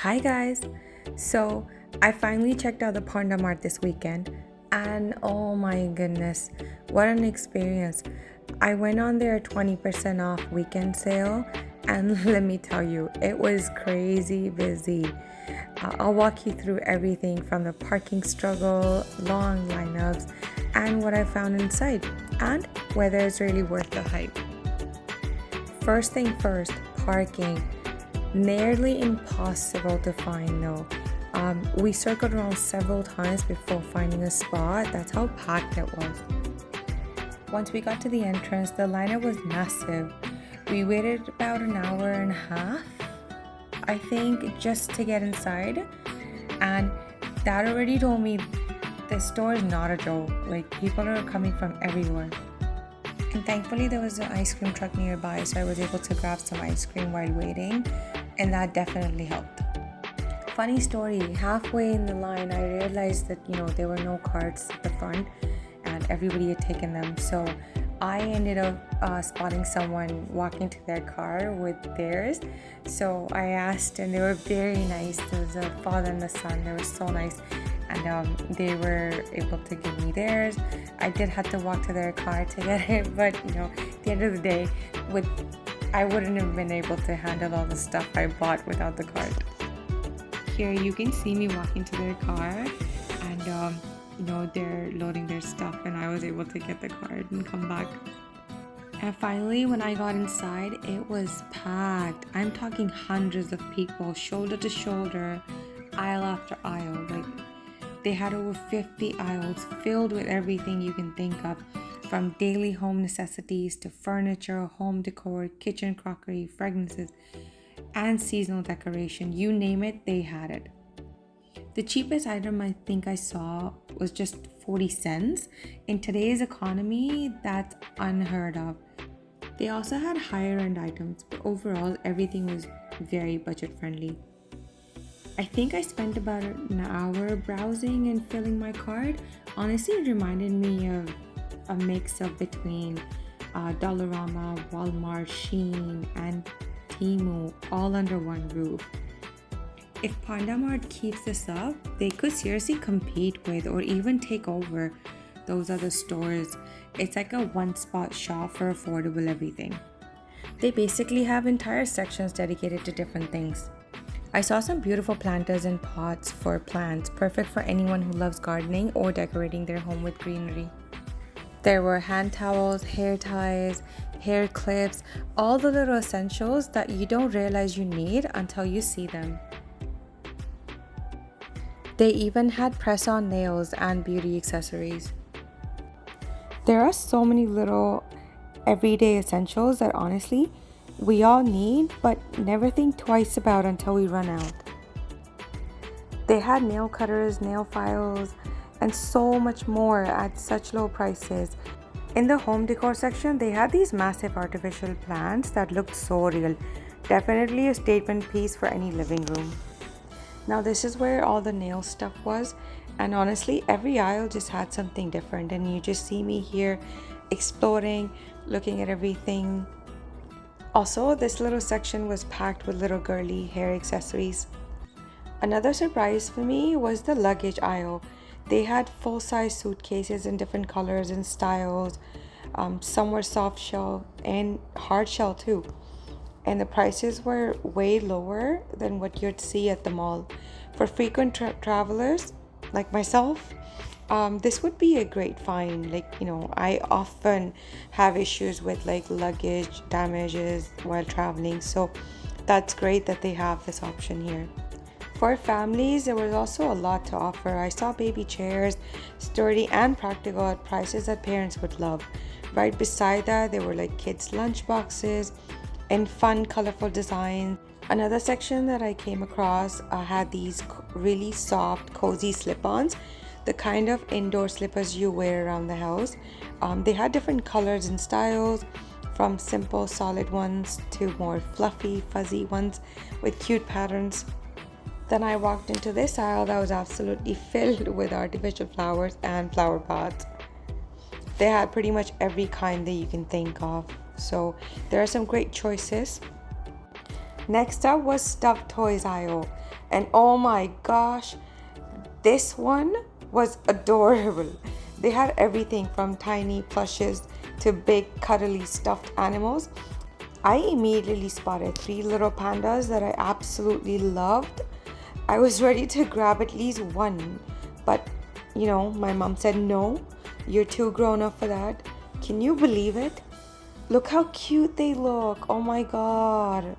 Hi guys! So I finally checked out the Panda Mart this weekend and oh my goodness, what an experience. I went on their 20% off weekend sale and let me tell you, it was crazy busy. I'll walk you through everything from the parking struggle, long lineups, and what I found inside and whether it's really worth the hype. First thing first, parking. Nearly impossible to find though. We circled around several times before finding a spot. That's how packed it was. Once we got to the entrance, the lineup was massive. We waited about an hour and a half, I think, just to get inside. And that already told me this store is not a joke. Like, people are coming from everywhere. And thankfully, there was an ice cream truck nearby, so I was able to grab some ice cream while waiting, and that definitely helped. Funny story, halfway in the line, I realized that, there were no carts at the front and everybody had taken them. So I ended up spotting someone walking to their car with theirs. So I asked, and they were very nice. There was a father and a son. They were so nice. And they were able to give me theirs. I did have to walk to their car to get it, but at the end of the day, I wouldn't have been able to handle all the stuff I bought without the cart. Here you can see me walking to their car, and they're loading their stuff, and I was able to get the cart and come back. And finally, when I got inside, it was packed. I'm talking hundreds of people, shoulder to shoulder, aisle after aisle. They had over 50 aisles filled with everything you can think of, from daily home necessities to furniture, home decor, kitchen crockery, fragrances, and seasonal decoration. You name it, they had it. The cheapest item I think I saw was just 40 cents. In today's economy, that's unheard of. They also had higher end items, but overall, everything was very budget friendly. I think I spent about an hour browsing and filling my cart. Honestly, it reminded me of a mix of between Dollarama, Walmart, Shein, and Temu, all under one roof. If Panda Mart keeps this up, they could seriously compete with or even take over those other stores. It's like a one-spot shop for affordable everything. They basically have entire sections dedicated to different things. I saw some beautiful planters and pots for plants, perfect for anyone who loves gardening or decorating their home with greenery. There were hand towels, hair ties, hair clips, all the little essentials that you don't realize you need until you see them. They even had press-on nails and beauty accessories. There are so many little everyday essentials that honestly, we all need, but never think twice about until we run out. They had nail cutters, nail files, and so much more at such low prices. In the home decor section, they had these massive artificial plants that looked so real. Definitely a statement piece for any living room. Now this is where all the nail stuff was, and honestly, every aisle just had something different, and you just see me here exploring, looking at everything. Also, this little section was packed with little girly hair accessories. Another surprise for me was the luggage aisle. They had full-size suitcases in different colors and styles. Some were soft shell and hard shell too. And the prices were way lower than what you'd see at the mall. For frequent travelers like myself, this would be a great find. I often have issues with luggage damages while traveling, so that's great that they have this option here. For families, there was also a lot to offer. I saw baby chairs, sturdy and practical at prices that parents would love. Right beside that, there were kids' lunch boxes and fun, colorful designs. Another section that I came across had these really soft, cozy slip-ons, the kind of indoor slippers you wear around the house. They had different colors and styles, from simple, solid ones to more fluffy, fuzzy ones with cute patterns. Then I walked into this aisle that was absolutely filled with artificial flowers and flower pots. They had pretty much every kind that you can think of. So there are some great choices. Next up was stuffed toys aisle, and oh my gosh, this one was adorable. They had everything from tiny plushes to big cuddly stuffed animals. I immediately spotted three little pandas that I absolutely loved. I was ready to grab at least one, but my mom said no, you're too grown up for that. Can you believe it? Look how cute they look. Oh my god.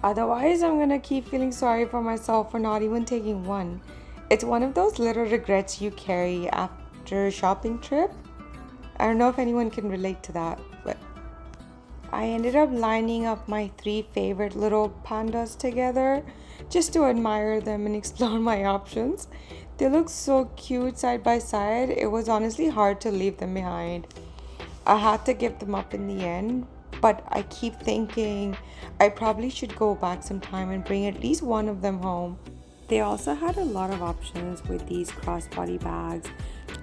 Otherwise, I'm gonna keep feeling sorry for myself for not even taking one. It's one of those little regrets you carry after a shopping trip. I don't know if anyone can relate to that, but I ended up lining up my three favorite little pandas together just to admire them and explore my options. They look so cute side by side, it was honestly hard to leave them behind. I had to give them up in the end, but I keep thinking I probably should go back sometime and bring at least one of them home. They also had a lot of options with these crossbody bags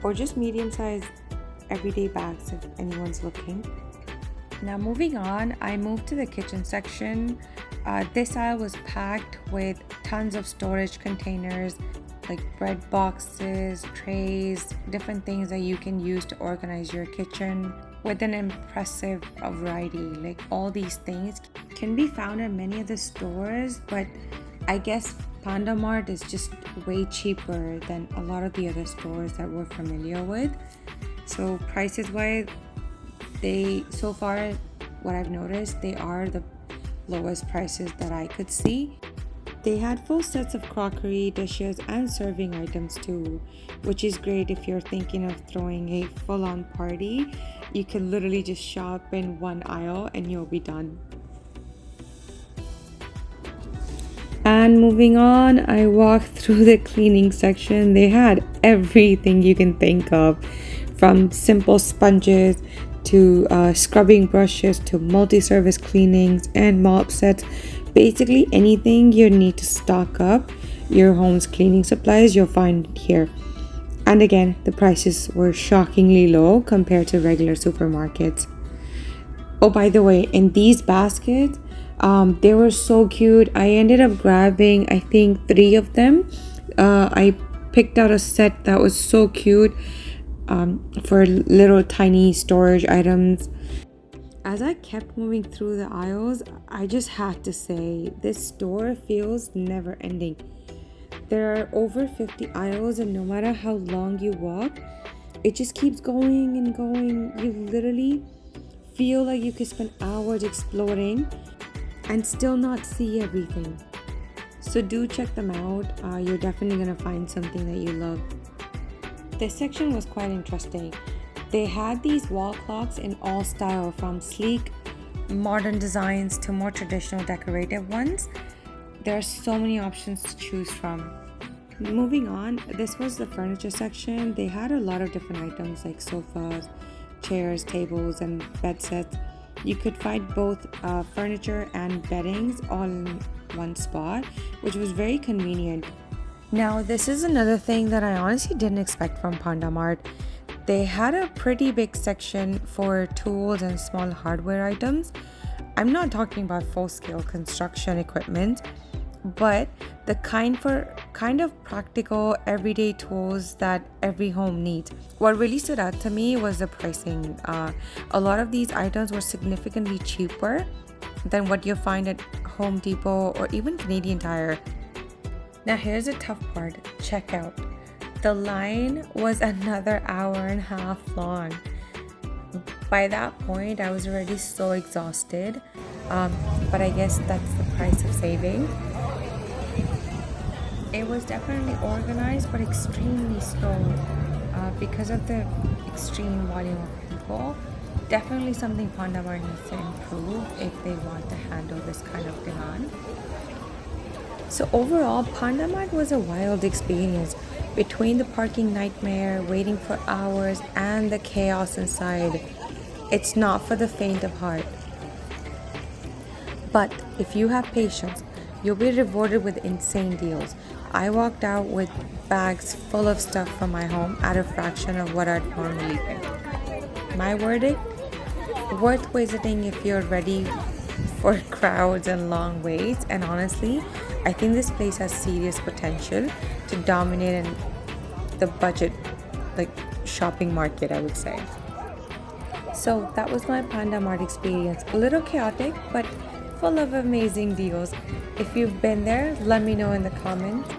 or just medium-sized everyday bags if anyone's looking. Now moving on, I moved to the kitchen section. This aisle was packed with tons of storage containers like bread boxes, trays, different things that you can use to organize your kitchen with an impressive variety. Like all these things can be found in many of the stores, but I guess Panda Mart is just way cheaper than a lot of the other stores that we're familiar with. So prices wise, so far what I've noticed, they are the lowest prices that I could see. They had full sets of crockery, dishes, and serving items too, which is great if you're thinking of throwing a full-on party. You can literally just shop in one aisle and you'll be done. And moving on, I walked through the cleaning section. They had everything you can think of, from simple sponges to scrubbing brushes to multi-service cleanings and mop sets. Basically anything you need to stock up your home's cleaning supplies, you'll find here. And again, the prices were shockingly low compared to regular supermarkets. Oh, by the way, in these baskets, they were so cute. I ended up grabbing, I think, 3 of them. I picked out a set that was so cute for little tiny storage items. As I kept moving through the aisles, I just had to say, this store feels never ending. There are over 50 aisles, and no matter how long you walk, it just keeps going and going. You literally feel like you could spend hours exploring and still not see everything. So do check them out. You're definitely gonna find something that you love. This section was quite interesting. They had these wall clocks in all style, from sleek, modern designs to more traditional decorative ones. There are so many options to choose from. Moving on, this was the furniture section. They had a lot of different items like sofas, chairs, tables, and bed sets. You could find both furniture and beddings all in one spot, which was very convenient. Now, this is another thing that I honestly didn't expect from Panda Mart. They had a pretty big section for tools and small hardware items. I'm not talking about full-scale construction equipment, but the kind of practical everyday tools that every home needs. What really stood out to me was the pricing. A lot of these items were significantly cheaper than what you'll find at Home Depot or even Canadian Tire. Now here's the tough part, checkout. The line was another hour and a half long. By that point, I was already so exhausted, but I guess that's the price of saving. It was definitely organized, but extremely slow because of the extreme volume of people. Definitely something Panda Mart needs to improve if they want to handle this kind of demand. So overall, Panda Mart was a wild experience. Between the parking nightmare, waiting for hours, and the chaos inside, it's not for the faint of heart. But if you have patience, you'll be rewarded with insane deals. I walked out with bags full of stuff from my home at a fraction of what I'd normally pay. My verdict? Worth visiting if you're ready for crowds and long waits, and honestly, I think this place has serious potential to dominate in the budget like shopping market, I would say. So that was my Panda Mart experience. A little chaotic, but full of amazing deals. If you've been there, let me know in the comments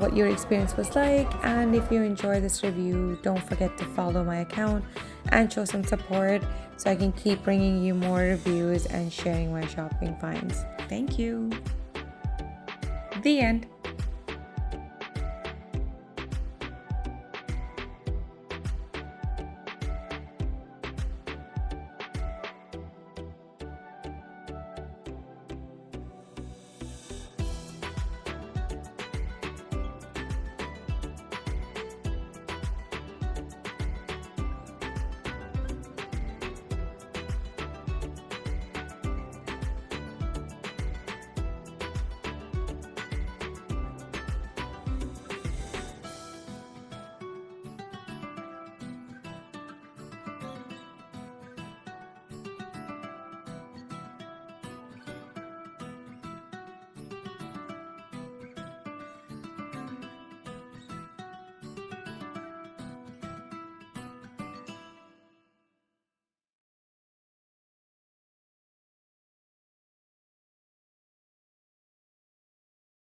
what your experience was like. And if you enjoy this review, don't forget to follow my account and show some support so I can keep bringing you more reviews and sharing my shopping finds. Thank you. The end.